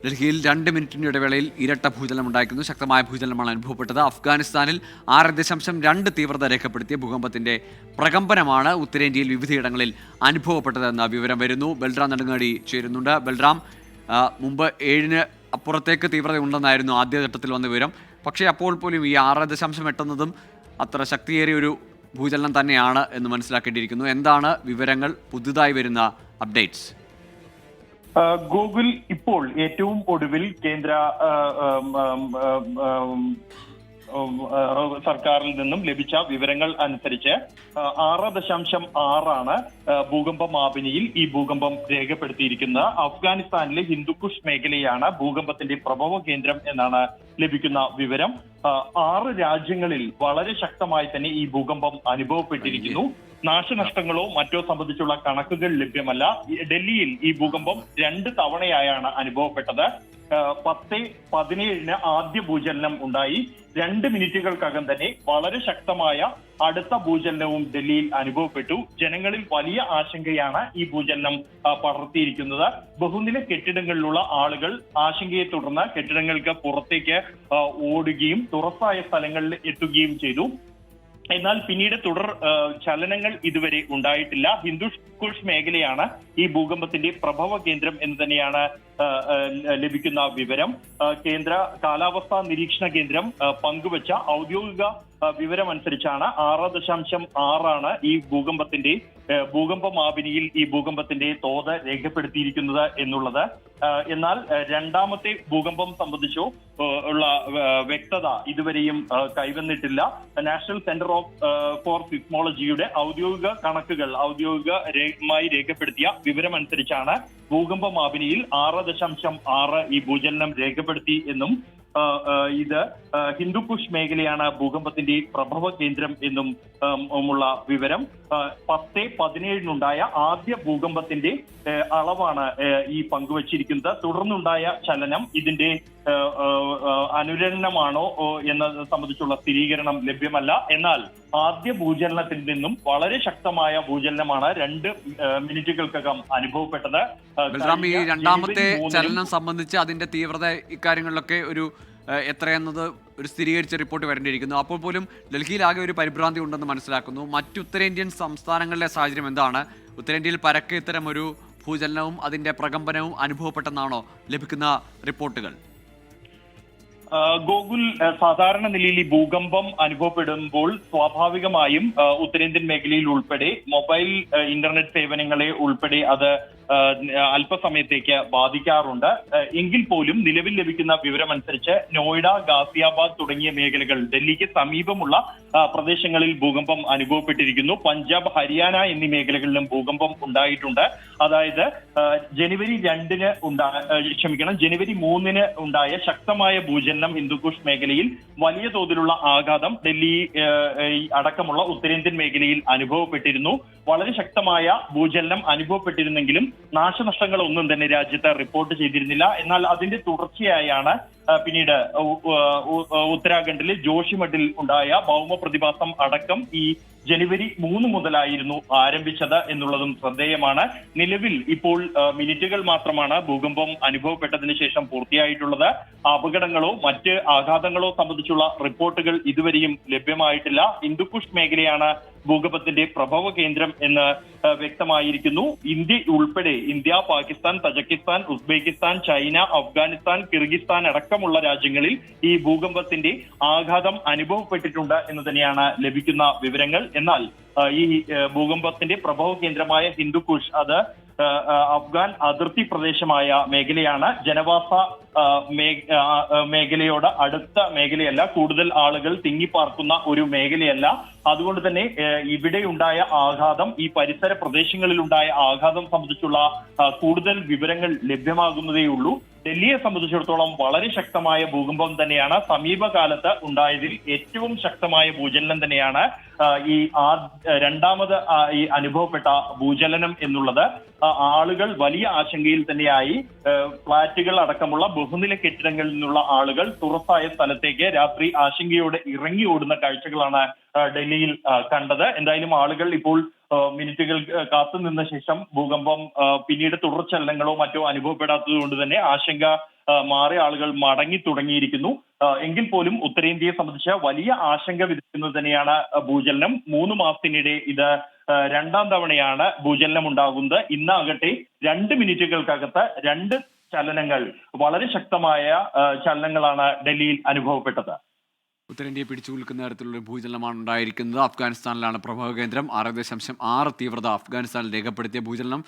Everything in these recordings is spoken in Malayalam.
ഡൽഹിയിൽ 2 മിനിറ്റിന്റെ ഇടവേളയിൽ ഇരട്ട ഭൂചലനം ഉണ്ടായിരിക്കുന്നു. ശക്തമായ ഭൂചലനമാണ് അനുഭവപ്പെട്ടത്. അഫ്ഗാനിസ്ഥാനിൽ 6.2 തീവ്രത രേഖപ്പെടുത്തിയ ഭൂകമ്പത്തിന്റെ പ്രകമ്പനമാണ് ഉത്തരേന്ത്യയിൽ വിവിധയിടങ്ങളിൽ അനുഭവപ്പെട്ടതെന്ന വിവരം വരുന്നു. ബൽറാം നെടുങ്ങാടി ചേരുന്നുണ്ട്. ബൽറാം, മുമ്പ് 7-ന് അപ്പുറത്തേക്ക് തീവ്രത ഉണ്ടെന്നായിരുന്നു ആദ്യഘട്ടത്തിൽ വന്ന വിവരം. പക്ഷേ അപ്പോൾ പോലും ഈ 6.8 എന്നതും അത്ര ശക്തിയേറിയ ഒരു ഭൂചലനം തന്നെയാണ് എന്ന് മനസ്സിലാക്കേണ്ടിയിരിക്കുന്നു. എന്താണ് വിവരങ്ങൾ, പുതുതായി വരുന്ന അപ്ഡേറ്റ്സ്? ഗൂഗിൾ ഇപ്പോൾ ഏറ്റവും ഒടുവിൽ കേന്ദ്ര സർക്കാരിൽ നിന്നും ലഭിച്ച വിവരങ്ങൾ അനുസരിച്ച് 6.6 ഭൂകമ്പ മാപിനിയിൽ ഈ ഭൂകമ്പം രേഖപ്പെടുത്തിയിരിക്കുന്നത്. അഫ്ഗാനിസ്ഥാനിലെ ഹിന്ദുക്കുഷ് മേഖലയാണ് ഭൂകമ്പത്തിന്റെ പ്രഭവ കേന്ദ്രം എന്നാണ് ലഭിക്കുന്ന വിവരം. 6 രാജ്യങ്ങളിൽ വളരെ ശക്തമായി തന്നെ ഈ ഭൂകമ്പം അനുഭവപ്പെട്ടിരിക്കുന്നു. നാശനഷ്ടങ്ങളോ മറ്റോ സംബന്ധിച്ചുള്ള കണക്കുകൾ ലഭ്യമല്ല. ഡൽഹിയിൽ ഈ ഭൂകമ്പം 2 തവണയായാണ് അനുഭവപ്പെട്ടത്. 10:17 ആദ്യ ഭൂചലനം ഉണ്ടായി. 2 മിനിറ്റുകൾക്കകം തന്നെ വളരെ ശക്തമായ അടുത്ത ഭൂചലനവും ഡൽഹിയിൽ അനുഭവപ്പെട്ടു. ജനങ്ങളിൽ വലിയ ആശങ്കയാണ് ഈ ഭൂചലനം പടർത്തിയിരിക്കുന്നത്. ബഹുനില കെട്ടിടങ്ങളിലുള്ള ആളുകൾ ആശങ്കയെ തുടർന്ന് കെട്ടിടങ്ങൾക്ക് പുറത്തേക്ക് ഓടുകയും തുറസായ സ്ഥലങ്ങളിൽ എത്തുകയും ചെയ്തു. എന്നാൽ പിന്നീട് തുടർ ചലനങ്ങൾ ഇതുവരെ ഉണ്ടായിട്ടില്ല. ഹിന്ദുക്കുഷ് മേഖലയാണ് ഈ ഭൂകമ്പത്തിന്റെ പ്രഭവ കേന്ദ്രം എന്ന് തന്നെയാണ് ലഭിക്കുന്ന വിവരം. കേന്ദ്ര കാലാവസ്ഥാ നിരീക്ഷണ കേന്ദ്രം പങ്കുവച്ച ഔദ്യോഗിക വിവരമനുസരിച്ചാണ് 6.6 ഈ ഭൂകമ്പ മാപിനിയിൽ ഈ ഭൂകമ്പത്തിന്റെ തോത് രേഖപ്പെടുത്തിയിരിക്കുന്നത് എന്നുള്ളത്. എന്നാൽ രണ്ടാമത്തെ ഭൂകമ്പം സംബന്ധിച്ചോ ഉള്ള വ്യക്തത ഇതുവരെയും കൈവന്നിട്ടില്ല. നാഷണൽ സെന്റർ ഫോർ സിസ്മോളജിയുടെ ഔദ്യോഗിക കണക്കുകൾ ഔദ്യോഗികമായി രേഖപ്പെടുത്തിയ വിവരമനുസരിച്ചാണ് ഭൂകമ്പ മാപിനിയിൽ 6.6 ഈ ഭൂചലനം രേഖപ്പെടുത്തി എന്നും ഇത് ഹിന്ദുക്കുഷ് മേഖലയാണ് ഭൂകമ്പത്തിന്റെ പ്രഭവ കേന്ദ്രം എന്നും ഉള്ള വിവരം. 10:17 ആദ്യ ഭൂകമ്പത്തിന്റെ അളവാണ് ഈ പങ്കുവച്ചിരിക്കുന്നത്. തുടർന്നുണ്ടായ ചലനം ഇതിന്റെ അനുരണനമാണോ എന്നത് സംബന്ധിച്ചുള്ള സ്ഥിരീകരണം ലഭ്യമല്ല. എന്നാൽ ആദ്യ ഭൂചലനത്തിൽ നിന്നും വളരെ ശക്തമായ ഭൂചലനമാണ് 2 മിനിറ്റുകൾക്കകം അനുഭവപ്പെട്ടത്. ഈ രണ്ടാമത്തെ ചലനം സംബന്ധിച്ച് അതിന്റെ തീവ്രത ഇക്കാര്യങ്ങളിലൊക്കെ എത്രയെന്നത് ഒരു സ്ഥിരീകരിച്ച റിപ്പോർട്ട് വരേണ്ടിയിരിക്കുന്നു. അപ്പോൾ പോലും ഡൽഹിയിൽ ആകെ ഒരു പരിഭ്രാന്തി ഉണ്ടെന്ന് മനസ്സിലാക്കുന്നു. മറ്റു ഉത്തരേന്ത്യൻ സംസ്ഥാനങ്ങളിലെ സാഹചര്യം എന്താണ്? ഉത്തരേന്ത്യയിൽ പരക്കെ ഇത്തരം ഒരു ഭൂചലനവും അതിന്റെ പ്രകമ്പനവും അനുഭവപ്പെട്ടെന്നാണോ ലഭിക്കുന്ന റിപ്പോർട്ടുകൾ? ഗോകുൽ, സാധാരണ നിലയിൽ ഈ ഭൂകമ്പം അനുഭവപ്പെടുമ്പോൾ സ്വാഭാവികമായും ഉത്തരേന്ത്യൻ മേഖലയിൽ ഉൾപ്പെടെ മൊബൈൽ ഇന്റർനെറ്റ് സേവനങ്ങളെ ഉൾപ്പെടെ അത് അല്പസമയത്തേക്ക് ബാധിക്കാറുണ്ട്. എങ്കിൽ പോലും നിലവിൽ ലഭിക്കുന്ന വിവരമനുസരിച്ച് നോയിഡ, ഗാസിയാബാദ് തുടങ്ങിയ മേഖലകൾ, ഡൽഹിക്ക് സമീപമുള്ള പ്രദേശങ്ങളിൽ ഭൂകമ്പം അനുഭവപ്പെട്ടിരിക്കുന്നു. പഞ്ചാബ്, ഹരിയാന എന്നീ മേഖലകളിലും ഭൂകമ്പം ഉണ്ടായിട്ടുണ്ട്. അതായത് ജനുവരി 3-ന് ഉണ്ടായ ശക്തമായ ഭൂചലനം ഹിന്ദുക്കുഷ് മേഖലയിൽ വലിയ തോതിലുള്ള ആഘാതം ഡൽഹി അടക്കമുള്ള ഉത്തരേന്ത്യൻ മേഖലയിൽ അനുഭവപ്പെട്ടിരുന്നു. വളരെ ശക്തമായ ഭൂചലനം അനുഭവപ്പെട്ടിരുന്നെങ്കിലും നാശനഷ്ടങ്ങളൊന്നും തന്നെ രാജ്യത്ത് റിപ്പോർട്ട് ചെയ്തിരുന്നില്ല. എന്നാൽ അതിന്റെ തുടർച്ചയായാണ് പിന്നീട് ഉത്തരാഖണ്ഡിലെ ജോഷിമഠിൽ ഉണ്ടായ ഭൗമ പ്രതിഭാസം അടക്കം ഈ ജനുവരി 3 മുതലായിരുന്നു ആരംഭിച്ചത് എന്നുള്ളതും ശ്രദ്ധേയമാണ്. നിലവിൽ ഇപ്പോൾ മിനിറ്റുകൾ മാത്രമാണ് ഭൂകമ്പം അനുഭവപ്പെട്ടതിന് ശേഷം പൂർത്തിയായിട്ടുള്ളത്. അപകടങ്ങളോ മറ്റ് ആഘാതങ്ങളോ സംബന്ധിച്ചുള്ള റിപ്പോർട്ടുകൾ ഇതുവരെയും ലഭ്യമായിട്ടില്ല. ഹിന്ദുക്കുഷ് മേഖലയാണ് ഭൂകമ്പത്തിന്റെ പ്രഭവ കേന്ദ്രം എന്ന് വ്യക്തമായിരിക്കുന്നു. India, Pakistan, Tajikistan, Uzbekistan, China, Afghanistan, Kyrgyzstan അടക്കമുള്ള രാജ്യങ്ങളിൽ ഈ ഭൂകമ്പത്തിന്റെ ആഘാതം അനുഭവപ്പെട്ടിട്ടുണ്ട് എന്ന് തന്നെയാണ് ലഭിക്കുന്ന വിവരങ്ങൾ. എന്നാൽ ഈ ഭൂകമ്പത്തിന്റെ പ്രഭവ കേന്ദ്രമായ ഹിന്ദുക്കുഷ് അത് അഫ്ഗാൻ അതിർത്തി പ്രദേശമായ മേഖലയാണ്. ജനവാസ മേഖലയോട് അടുത്ത മേഖലയല്ല, കൂടുതൽ ആളുകൾ തിങ്ങിപ്പാർക്കുന്ന ഒരു മേഖലയല്ല. അതുകൊണ്ട് തന്നെ ഇവിടെ ഉണ്ടായ ആഘാതം, ഈ പരിസര പ്രദേശങ്ങളിൽ ഉണ്ടായ ആഘാതം സംബന്ധിച്ചുള്ള കൂടുതൽ വിവരങ്ങൾ ലഭ്യമാകുന്നതേയുള്ളൂ. ഡൽഹിയെ സംബന്ധിച്ചിടത്തോളം വളരെ ശക്തമായ ഭൂകമ്പം തന്നെയാണ്. സമീപകാലത്ത് ഉണ്ടായതിൽ ഏറ്റവും ശക്തമായ ഭൂചലനം തന്നെയാണ് ഈ രണ്ടാമത് ഈ അനുഭവപ്പെട്ട ഭൂചലനം എന്നുള്ളത്. ആളുകൾ വലിയ ആശങ്കയിൽ തന്നെയായി. ഫ്ളാറ്റുകൾ അടക്കമുള്ള ബഹുനില കെട്ടിടങ്ങളിൽ നിന്നുള്ള ആളുകൾ തുറസായ സ്ഥലത്തേക്ക് രാത്രി ആശങ്കയോടെ ഇറങ്ങി ഓടുന്ന കാഴ്ചകളാണ് ഡൽഹിയിൽ കണ്ടത്. എന്തായാലും ആളുകൾ ഇപ്പോൾ മിനിറ്റുകൾ കാത്തുനിന്ന ശേഷം ഭൂകമ്പം പിന്നീട് തുടർചലനങ്ങളോ മറ്റോ അനുഭവപ്പെടാത്തത് കൊണ്ട് തന്നെ ആശങ്ക മാറി ആളുകൾ മടങ്ങി തുടങ്ങിയിരിക്കുന്നു. എങ്കിൽ പോലും ഉത്തരേന്ത്യയെ സംബന്ധിച്ച് വലിയ ആശങ്ക വിധിക്കുന്നത് തന്നെയാണ് ഭൂചലനം. 3 മാസത്തിനിടെ ഇത് രണ്ടാം തവണയാണ് ഭൂചലനം ഉണ്ടാകുന്നത്. ഇന്നാകട്ടെ 2 മിനിറ്റുകൾക്കകത്ത് 2 ചലനങ്ങൾ, വളരെ ശക്തമായ ചലനങ്ങളാണ് ഡൽഹിയിൽ അനുഭവപ്പെട്ടത്. ഉത്തരേന്ത്യയെ പിടിച്ചു കുലുക്കുന്ന തരത്തിലുള്ള ഭൂചലനമാണ് ഉണ്ടായിരിക്കുന്നത്. അഫ്ഗാനിസ്ഥാനിലാണ് പ്രഭവ കേന്ദ്രം. 6.6 തീവ്രത അഫ്ഗാനിസ്ഥാനിൽ രേഖപ്പെടുത്തിയ ഭൂചലനം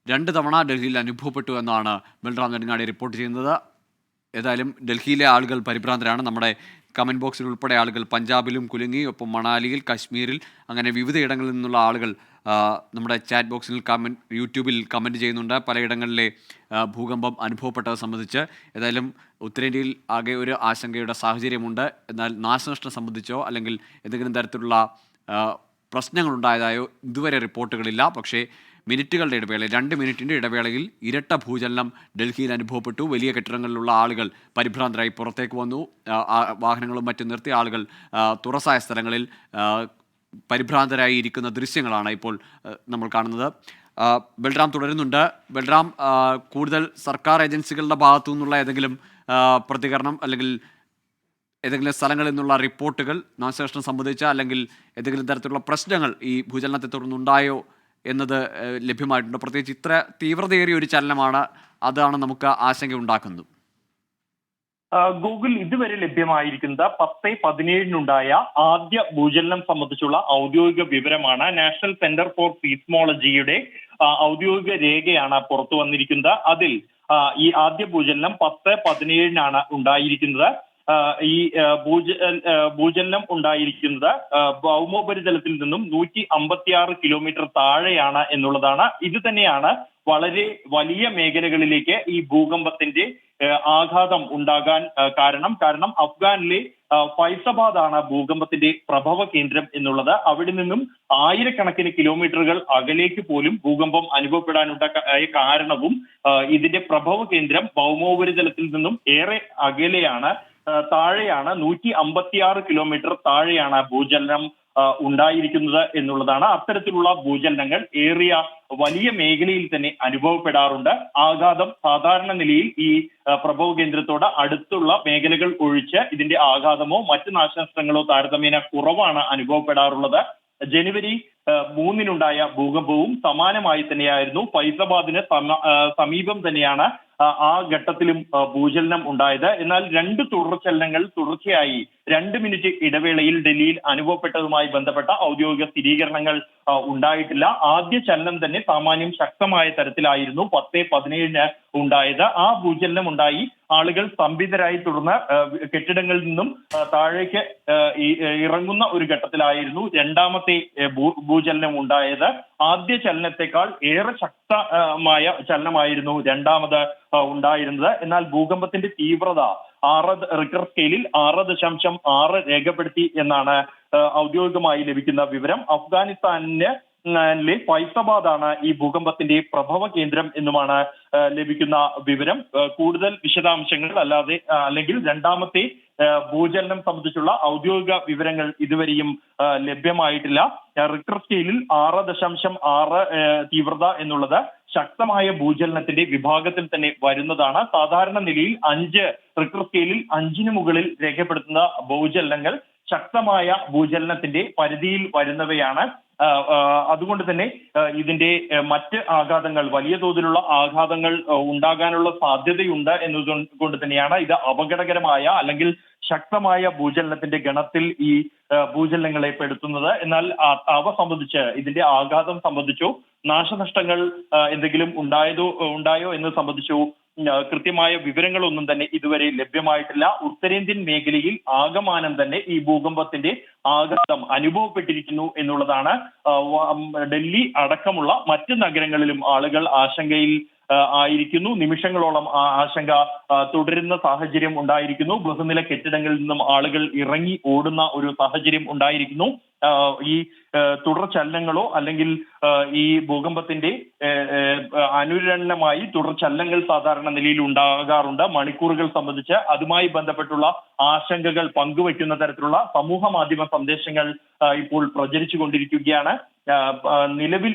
2 തവണ ഡൽഹിയിൽ അനുഭവപ്പെട്ടു എന്നാണ് ബൽറാം നെടുങ്ങാടി റിപ്പോർട്ട് ചെയ്യുന്നത്. ഏതായാലും ഡൽഹിയിലെ ആളുകൾ പരിഭ്രാന്തരാണ്. നമ്മുടെ കമൻറ്റ് ബോക്സിൽ ഉൾപ്പെടെ ആളുകൾ പഞ്ചാബിലും കുലുങ്ങി, ഒപ്പം മണാലിയിൽ, കശ്മീരിൽ, അങ്ങനെ വിവിധ ഇടങ്ങളിൽ നിന്നുള്ള ആളുകൾ നമ്മുടെ ചാറ്റ് ബോക്സിൽ യൂട്യൂബിൽ കമൻറ്റ് ചെയ്യുന്നുണ്ട് പലയിടങ്ങളിലെ ഭൂകമ്പം അനുഭവപ്പെട്ടത് സംബന്ധിച്ച്. ഏതായാലും ഉത്തരേന്ത്യയിൽ ആകെ ഒരു ആശങ്കയുടെ സാഹചര്യമുണ്ട്. എന്നാൽ നാശനഷ്ടം സംബന്ധിച്ചോ അല്ലെങ്കിൽ ഏതെങ്കിലും തരത്തിലുള്ള പ്രശ്നങ്ങളുണ്ടായതായോ ഇതുവരെ റിപ്പോർട്ടുകളില്ല. പക്ഷേ മിനിറ്റുകളുടെ ഇടവേളയിൽ 2 മിനിറ്റിൻ്റെ ഇടവേളയിൽ ഇരട്ട ഭൂചലനം ഡൽഹിയിൽ അനുഭവപ്പെട്ടു. വലിയ കെട്ടിടങ്ങളിലുള്ള ആളുകൾ പരിഭ്രാന്തരായി പുറത്തേക്ക് വന്നു. വാഹനങ്ങളും മറ്റും നിർത്തി ആളുകൾ തുറസായ സ്ഥലങ്ങളിൽ പരിഭ്രാന്തരായി ഇരിക്കുന്ന ദൃശ്യങ്ങളാണ് ഇപ്പോൾ നമ്മൾ കാണുന്നത്. ബൽറാം തുടരുന്നുണ്ട്. ബൽറാം, കൂടുതൽ സർക്കാർ ഏജൻസികളുടെ ഭാഗത്തു നിന്നുള്ള ഏതെങ്കിലും പ്രതികരണം അല്ലെങ്കിൽ ഏതെങ്കിലും സ്ഥലങ്ങളിൽ നിന്നുള്ള റിപ്പോർട്ടുകൾ നാശനഷ്ടം സംബന്ധിച്ച അല്ലെങ്കിൽ ഏതെങ്കിലും തരത്തിലുള്ള പ്രശ്നങ്ങൾ ഈ ഭൂചലനത്തെ തുടർന്നുണ്ടായോ എന്നത് ലഭ്യമായിട്ടുണ്ട്? പ്രത്യേകിച്ച് ഇത്ര തീവ്രതയേറിയ ഒരു ചലനമാണ്, അതാണ് നമുക്ക് ആശങ്ക ഉണ്ടാക്കുന്നത്. ഗൂഗിൾ ഇതുവരെ ലഭ്യമായിരിക്കുന്നത് 10-17 ആദ്യ ഭൂചലനം സംബന്ധിച്ചുള്ള ഔദ്യോഗിക വിവരമാണ്. നാഷണൽ സെന്റർ ഫോർ സീസ്മോളജിയുടെ ഔദ്യോഗിക രേഖയാണ് പുറത്തു വന്നിരിക്കുന്നത്. അതിൽ ഈ ആദ്യ ഭൂചലനം 10-17 ഉണ്ടായിരിക്കുന്നത്. ഈ ഭൂചലനം ഉണ്ടായിരിക്കുന്നത് ഭൗമോപരിതലത്തിൽ നിന്നും 156 കിലോമീറ്റർ താഴെയാണ് എന്നുള്ളതാണ്. ഇത് തന്നെയാണ് വളരെ വലിയ മേഖലകളിലേക്ക് ഈ ഭൂകമ്പത്തിന്റെ ആഘാതം ഉണ്ടാകാൻ കാരണം അഫ്ഗാനിലെ ഫൈസബാദാണ് ഭൂകമ്പത്തിന്റെ പ്രഭവ കേന്ദ്രം എന്നുള്ളത്. അവിടെ നിന്നും ആയിരക്കണക്കിന് കിലോമീറ്ററുകൾ അകലേക്ക് പോലും ഭൂകമ്പം അനുഭവപ്പെടാനുണ്ടായ കാരണവും ഇതിന്റെ പ്രഭവ കേന്ദ്രം ഭൗമോപരിതലത്തിൽ നിന്നും ഏറെ അകലെയാണ്, താഴെയാണ്. 156 കിലോമീറ്റർ താഴെയാണ് ഭൂചലനം ഉണ്ടായിരിക്കുന്നത് എന്നുള്ളതാണ്. അത്തരത്തിലുള്ള ഭൂചലനങ്ങൾ ഏറിയ വലിയ മേഖലയിൽ തന്നെ അനുഭവപ്പെടാറുണ്ട്. ആഘാതം സാധാരണ നിലയിൽ ഈ പ്രഭവ കേന്ദ്രത്തോട് അടുത്തുള്ള മേഖലകൾ ഒഴിച്ച് ഇതിന്റെ ആഘാതമോ മറ്റ് നാശനഷ്ടങ്ങളോ താരതമ്യേന കുറവാണ് അനുഭവപ്പെടാറുള്ളത്. ജനുവരി 3-നുണ്ടായ ഭൂകമ്പവും സമാനമായി തന്നെയായിരുന്നു. ഫൈസബാദിന് സമീപം തന്നെയാണ് ആ ഘട്ടത്തിലും ഭൂചലനം ഉണ്ടായത്. എന്നാൽ 2 തുടർചലനങ്ങൾ തുടർച്ചയായി 2 മിനിറ്റ് ഇടവേളയിൽ ഡൽഹിയിൽ അനുഭവപ്പെട്ടതുമായി ബന്ധപ്പെട്ട ഔദ്യോഗിക സ്ഥിരീകരണങ്ങൾ ഉണ്ടായിട്ടില്ല. ആദ്യ ചലനം തന്നെ സാമാന്യം ശക്തമായ തരത്തിലായിരുന്നു 10-17 ഉണ്ടായത്. ആ ഭൂചലനം ഉണ്ടായി ആളുകൾ സ്തംഭിതരായി, തുടർന്ന് കെട്ടിടങ്ങളിൽ നിന്നും താഴേക്ക് ഇറങ്ങുന്ന ഒരു ഘട്ടത്തിലായിരുന്നു രണ്ടാമത്തെ ഭൂചലനം ഉണ്ടായത്. ആദ്യ ചലനത്തെക്കാൾ ഏറെ ശക്തമായ ചലനമായിരുന്നു രണ്ടാമത് ഉണ്ടായിരുന്നത്. എന്നാൽ ഭൂകമ്പത്തിന്റെ തീവ്രത റിക്ടർ സ്കെയിലിൽ 6.6 രേഖപ്പെടുത്തി എന്നാണ് ഔദ്യോഗികമായി ലഭിക്കുന്ന വിവരം. അഫ്ഗാനിസ്ഥാനിലെ ഫൈസബാദാണ് ഈ ഭൂകമ്പത്തിന്റെ പ്രഭവ കേന്ദ്രം എന്നുമാണ് ലഭിക്കുന്ന വിവരം. കൂടുതൽ വിശദാംശങ്ങൾ അല്ലെങ്കിൽ രണ്ടാമത്തെ ഭൂചലനം സംബന്ധിച്ചുള്ള ഔദ്യോഗിക വിവരങ്ങൾ ഇതുവരെയും ലഭ്യമായിട്ടില്ല. റിക്ടർ സ്കെയിലിൽ 6.6 തീവ്രത എന്നുള്ളത് ശക്തമായ ഭൂചലനത്തിന്റെ വിഭാഗത്തിൽ തന്നെ വരുന്നതാണ്. സാധാരണ നിലയിൽ 5 റിക്ടർ സ്കെയിലിൽ 5-ന് മുകളിൽ രേഖപ്പെടുത്തുന്ന ഭൂചലനങ്ങൾ ശക്തമായ ഭൂചലനത്തിന്റെ പരിധിയിൽ വരുന്നവയാണ്. അതുകൊണ്ട് തന്നെ ഇതിന്റെ മറ്റ് ആഘാതങ്ങൾ, വലിയ തോതിലുള്ള ആഘാതങ്ങൾ ഉണ്ടാകാനുള്ള സാധ്യതയുണ്ട് എന്നതുകൊണ്ട് തന്നെയാണ് ഇത് അപകടകരമായ അല്ലെങ്കിൽ ശക്തമായ ഭൂചലനത്തിന്റെ ഗണത്തിൽ ഈ ഭൂചലനങ്ങളെ പെടുത്തുന്നത്. എന്നാൽ അവ സംബന്ധിച്ച്, ഇതിന്റെ ആഘാതം സംബന്ധിച്ചോ നാശനഷ്ടങ്ങൾ എന്തെങ്കിലും ഉണ്ടായോ എന്ന് സംബന്ധിച്ചോ കൃത്യമായ വിവരങ്ങളൊന്നും തന്നെ ഇതുവരെ ലഭ്യമായിട്ടില്ല. ഉത്തരേന്ത്യൻ മേഖലയിൽ ആകമാനം തന്നെ ഈ ഭൂകമ്പത്തിന്റെ ആഘാതം അനുഭവപ്പെട്ടിരിക്കുന്നു എന്നുള്ളതാണ്. ഡൽഹി അടക്കമുള്ള മറ്റ് നഗരങ്ങളിലും ആളുകൾ ആശങ്കയിൽ ആയിരിക്കുന്നു. നിമിഷങ്ങളോളം ആശങ്ക തുടരുന്ന സാഹചര്യം ഉണ്ടായിരിക്കുന്നു. ബഹുനില കെട്ടിടങ്ങളിൽ നിന്നും ആളുകൾ ഇറങ്ങി ഓടുന്ന ഒരു സാഹചര്യം ഉണ്ടായിരിക്കുന്നു. ഈ തുടർ ചലനങ്ങളോ അല്ലെങ്കിൽ ഈ ഭൂകമ്പത്തിന്റെ അനുരണനമായി തുടർ ചലനങ്ങൾ സാധാരണ നിലയിൽ ഉണ്ടാകാറുണ്ട്. മണിക്കൂറുകൾ സംബന്ധിച്ച് അതുമായി ബന്ധപ്പെട്ടുള്ള ആശങ്കകൾ പങ്കുവയ്ക്കുന്ന തരത്തിലുള്ള സമൂഹ മാധ്യമ സന്ദേശങ്ങൾ ഇപ്പോൾ പ്രചരിച്ചു കൊണ്ടിരിക്കുകയാണ്. നിലവിൽ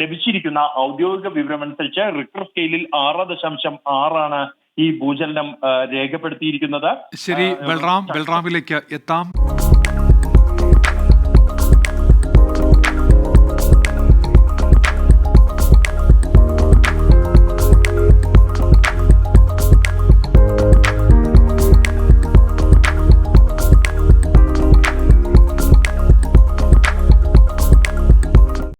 ലഭിച്ചിരിക്കുന്ന ഔദ്യോഗിക വിവരമനുസരിച്ച് റിക്ടർ സ്കെയിലിൽ 6.6 ഈ ഭൂചലനം രേഖപ്പെടുത്തിയിരിക്കുന്നത്. ശരി, ബൽറാമിലേക്ക് എത്താം.